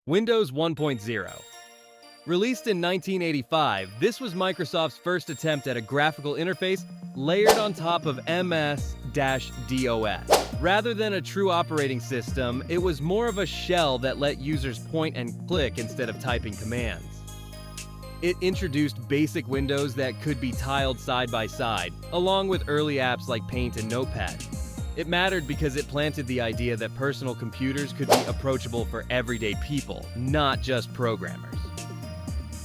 Windows 1.0. Released in 1985, this was Microsoft's first attempt at a graphical interface layered on top of MS-DOS. Rather than a true operating system, it was more of a shell that let users point and click instead of typing commands. It introduced basic windows that could be tiled side by side, along with early apps like Paint and Notepad. It mattered because it planted the idea that personal computers could be approachable for everyday people, not just programmers.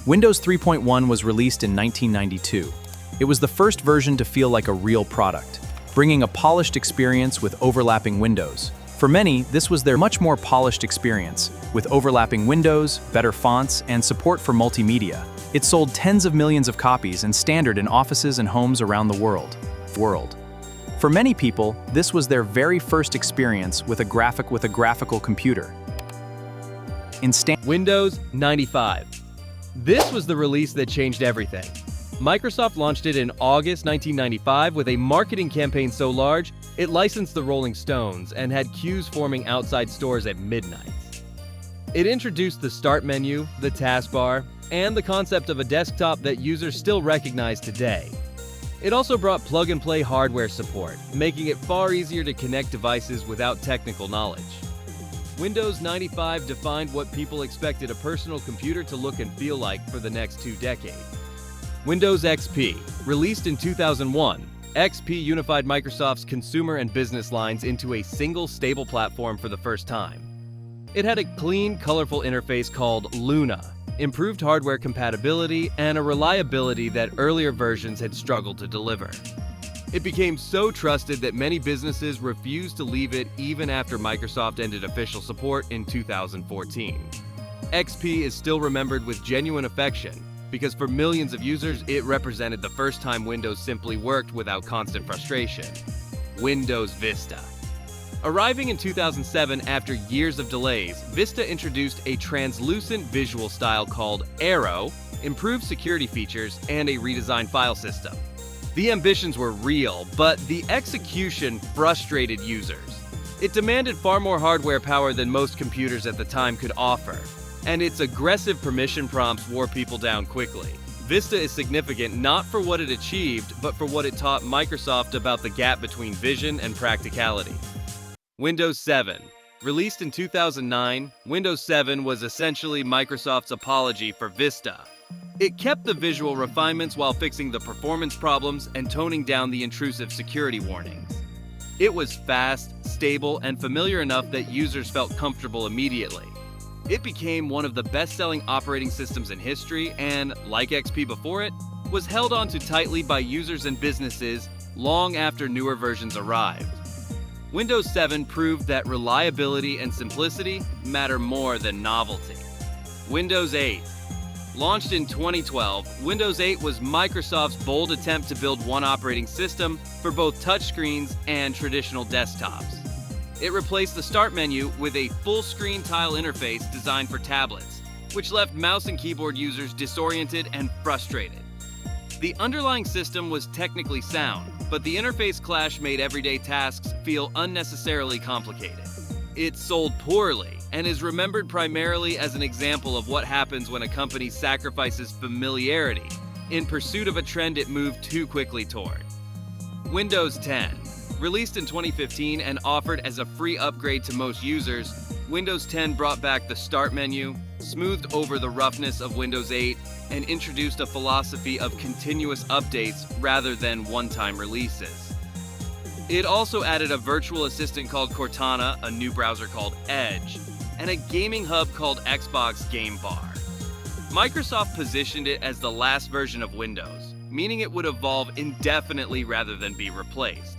Windows 3.1 was released in 1992. It was the first version to feel like a real product, bringing a polished experience with overlapping windows. For many, this was their much more polished experience, with overlapping windows, better fonts, and support for multimedia. It sold tens of millions of copies and standard in offices and homes around the world. For many people, this was their very first experience with a graphical computer. Windows 95. This was the release that changed everything. Microsoft launched it in August 1995 with a marketing campaign so large, it licensed the Rolling Stones and had queues forming outside stores at midnight. It introduced the Start menu, the taskbar, and the concept of a desktop that users still recognize today. It also brought plug-and-play hardware support, making it far easier to connect devices without technical knowledge. Windows 95 defined what people expected a personal computer to look and feel like for the next 2 decades. Windows XP, released in 2001, XP unified Microsoft's consumer and business lines into a single stable platform for the first time. It had a clean, colorful interface called Luna, improved hardware compatibility, and a reliability that earlier versions had struggled to deliver. It became so trusted that many businesses refused to leave it even after Microsoft ended official support in 2014. XP is still remembered with genuine affection because for millions of users, it represented the first time Windows simply worked without constant frustration. WindowsVista. Arriving in 2007 after years of delays, Vista introduced a translucent visual style called Aero, improved security features, and a redesigned file system. The ambitions were real, but the execution frustrated users. It demanded far more hardware power than most computers at the time could offer, and its aggressive permission prompts wore people down quickly. Vista is significant not for what it achieved, but for what it taught Microsoft about the gap between vision and practicality. Windows 7. Released in 2009, Windows 7 was essentially Microsoft's apology for Vista. It kept the visual refinements while fixing the performance problems and toning down the intrusive security warnings. It was fast, stable, and familiar enough that users felt comfortable immediately. It became one of the best-selling operating systems in history and, like XP before it, was held onto tightly by users and businesses long after newer versions arrived. Windows 7 proved that reliability and simplicity matter more than novelty. Windows 8. Launched in 2012, Windows 8 was Microsoft's bold attempt to build one operating system for both touchscreens and traditional desktops. It replaced the Start menu with a full-screen tile interface designed for tablets, which left mouse and keyboard users disoriented and frustrated. The underlying system was technically sound, but the interface clash made everyday tasks feel unnecessarily complicated. It sold poorly and is remembered primarily as an example of what happens when a company sacrifices familiarity in pursuit of a trend it moved too quickly toward. Windows 10. Released in 2015 and offered as a free upgrade to most users, Windows 10 brought back the Start menu, smoothed over the roughness of Windows 8, and introduced a philosophy of continuous updates rather than one-time releases. It also added a virtual assistant called Cortana, a new browser called Edge, and a gaming hub called Xbox Game Bar. Microsoft positioned it as the last version of Windows, meaning it would evolve indefinitely rather than be replaced.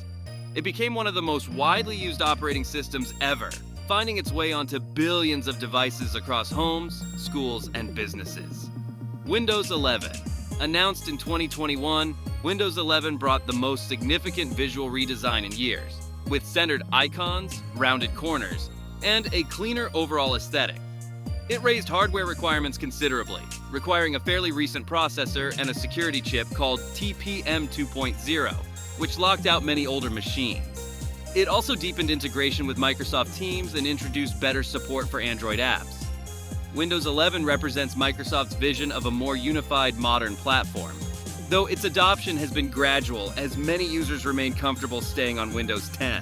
It became one of the most widely used operating systems ever, finding its way onto billions of devices across homes, schools, and businesses. Windows 11. Announced in 2021, Windows 11 brought the most significant visual redesign in years, with centered icons, rounded corners, and a cleaner overall aesthetic. It raised hardware requirements considerably, requiring a fairly recent processor and a security chip called TPM 2.0, which locked out many older machines. It also deepened integration with Microsoft Teams and introduced better support for Android apps. Windows 11 represents Microsoft's vision of a more unified modern platform, though its adoption has been gradual as many users remain comfortable staying on Windows 10.